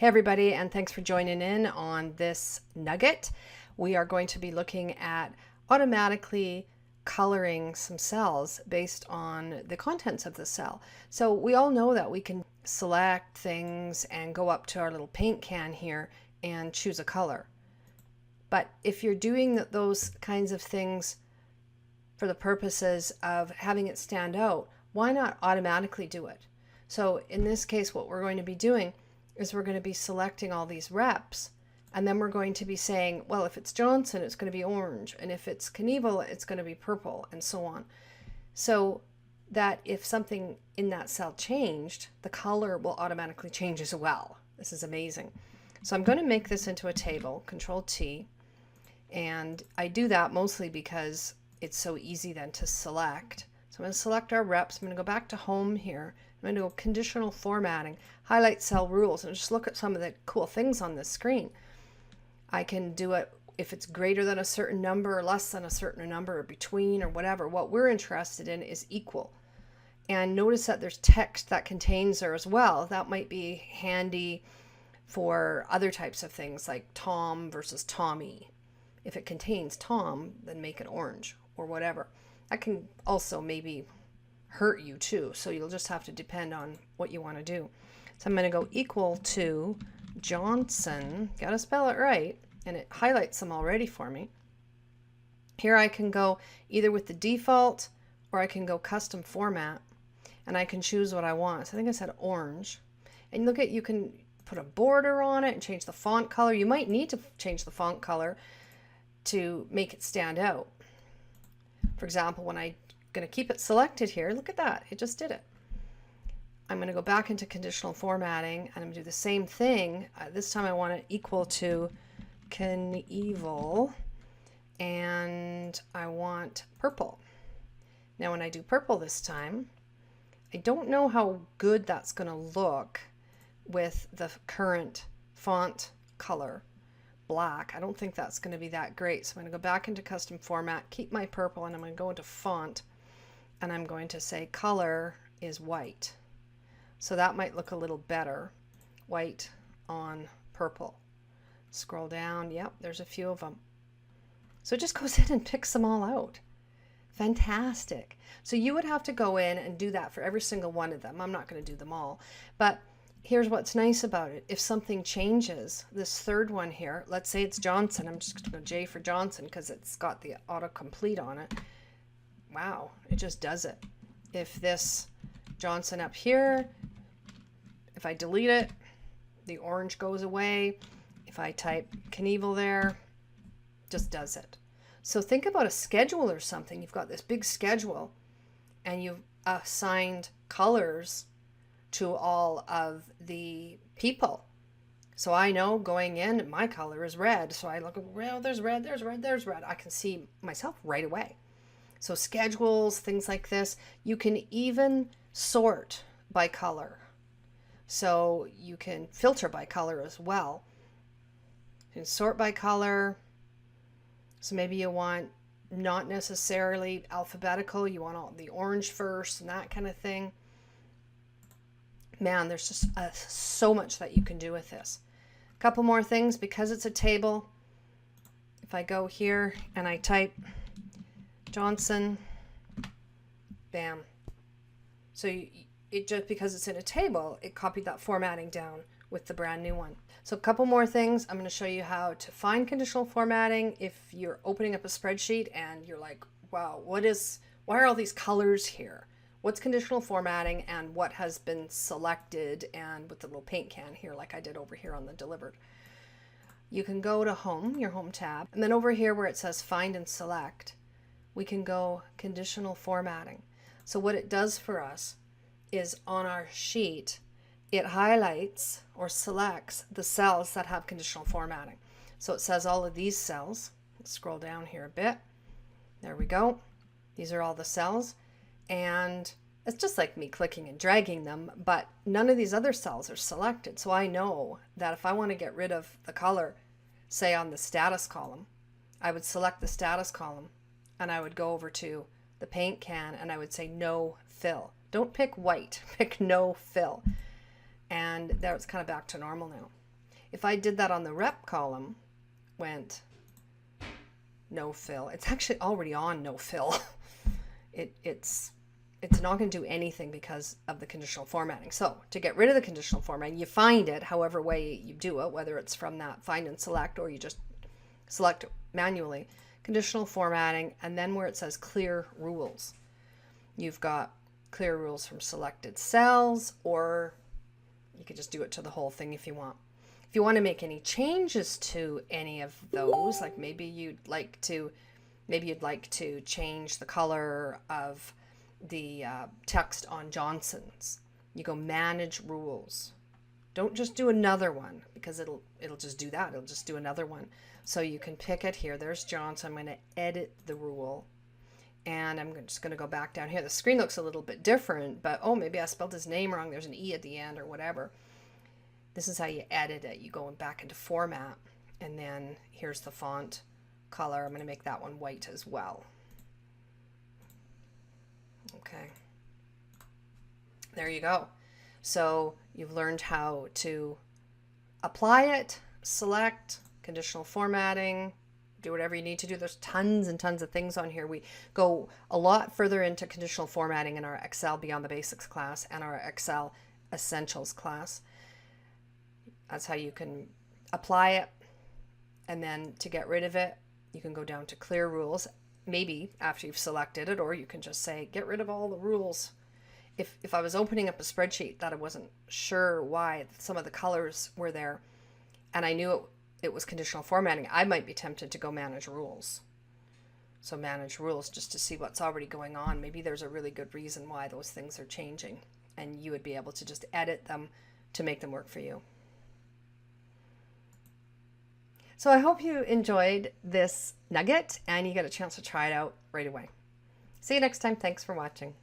Hey everybody, and thanks for joining in on this nugget. We are going to be looking at automatically coloring some cells based on the contents of the cell. So we all know that we can select things and go up to our little paint can here and choose a color. But if you're doing those kinds of things for the purposes of having it stand out, why not automatically do it? So in this case, what we're going to be doing is we're going to be selecting all these reps, and then we're going to be saying, well, if it's Johnson, it's going to be orange, and if it's Knievel, it's going to be purple, and so on. So that if something in that cell changed, the color will automatically change as well. This is amazing. So I'm going to make this into a table, Control T, and I do that mostly because it's so easy then to select. So I'm going to select our reps. I'm going to go back to home here. I'm going to go conditional formatting, highlight cell rules, and just look at some of the cool things on this screen. I can do it if it's greater than a certain number or less than a certain number or between or whatever. What we're interested in is equal. And notice that there's text that contains there as well. That might be handy for other types of things like Tom versus Tommy. If it contains Tom, then make it orange or whatever. That can also maybe hurt you too, so you'll just have to depend on what you want to do. So I'm going to go equal to Johnson, gotta spell it right, and it highlights them already for me. Here I can go either with the default or I can go custom format, and I can choose what I want. So I think I said orange, and look at, you can put a border on it and change the font color. You might need to change the font color to make it stand out. For example, when I'm going to keep it selected here, look at that, it just did it. I'm going to go back into conditional formatting and I'm going to do the same thing. This time I want it equal to Knievel, and I want purple. Now when I do purple this time, I don't know how good that's going to look with the current font color black. I don't think that's going to be that great. So I'm going to go back into custom format, keep my purple, and I'm going to go into font, and I'm going to say color is white. So that might look a little better. White on purple. Scroll down. Yep, there's a few of them. So it just goes in and picks them all out. Fantastic. So you would have to go in and do that for every single one of them. I'm not going to do them all, but here's what's nice about it. If something changes, this third one here, let's say it's Johnson. I'm just going to go J for Johnson because it's got the autocomplete on it. Wow, it just does it. If this Johnson up here, if I delete it, the orange goes away. If I type Knievel there, just does it. So think about a schedule or something. You've got this big schedule and you've assigned colors to all of the people. So I know going in, my color is red. So I look, well, there's red, there's red, there's red. I can see myself right away. So schedules, things like this, you can even sort by color. So you can filter by color as well. You can sort by color. So maybe you want not necessarily alphabetical, you want all the orange first and that kind of thing. Man, there's just so much that you can do with this. A couple more things, because it's a table. If I go here and I type Johnson, bam. So it just, because it's in a table, it copied that formatting down with the brand new one. So a couple more things. I'm going to show you how to find conditional formatting if you're opening up a spreadsheet and you're like, wow, why are all these colors here? What's conditional formatting and what has been selected, and with the little paint can here like I did over here on the delivered. You can go to home, your home tab, and then over here where it says find and select, we can go conditional formatting. So what it does for us is on our sheet, it highlights or selects the cells that have conditional formatting. So it says all of these cells. Let's scroll down here a bit. There we go. These are all the cells. And it's just like me clicking and dragging them, but none of these other cells are selected. So I know that if I want to get rid of the color, say on the status column, I would select the status column and I would go over to the paint can and I would say no fill. Don't pick white, pick no fill. And there it's kind of back to normal now. If I did that on the rep column, went no fill, it's actually already on no fill. It's not going to do anything because of the conditional formatting. So to get rid of the conditional formatting, you find it however way you do it, whether it's from that find and select or you just select manually, conditional formatting, and then where it says clear rules, you've got clear rules from selected cells, or you could just do it to the whole thing if you want. If you want to make any changes to any of those, like maybe you'd like to change the color of the text on Johnson's, you go manage rules. Don't just do another one, because it'll just do that. It'll just do another one. So you can pick it here. There's Johnson. I'm going to edit the rule. And I'm just going to go back down here. The screen looks a little bit different, but oh, maybe I spelled his name wrong. There's an E at the end or whatever. This is how you edit it. You go back into format, and then here's the font color. I'm going to make that one white as well. Okay. There you go. So you've learned how to apply it, select, conditional formatting, do whatever you need to do. There's tons and tons of things on here. We go a lot further into conditional formatting in our Excel Beyond the Basics class and our Excel Essentials class. That's how you can apply it. And then to get rid of it, you can go down to clear rules, maybe after you've selected it, or you can just say, get rid of all the rules. If I was opening up a spreadsheet that I wasn't sure why some of the colors were there, and I knew it was conditional formatting, I might be tempted to go manage rules. So manage rules just to see what's already going on. Maybe there's a really good reason why those things are changing, and you would be able to just edit them to make them work for you. So I hope you enjoyed this nugget and you get a chance to try it out right away. See you next time. Thanks for watching.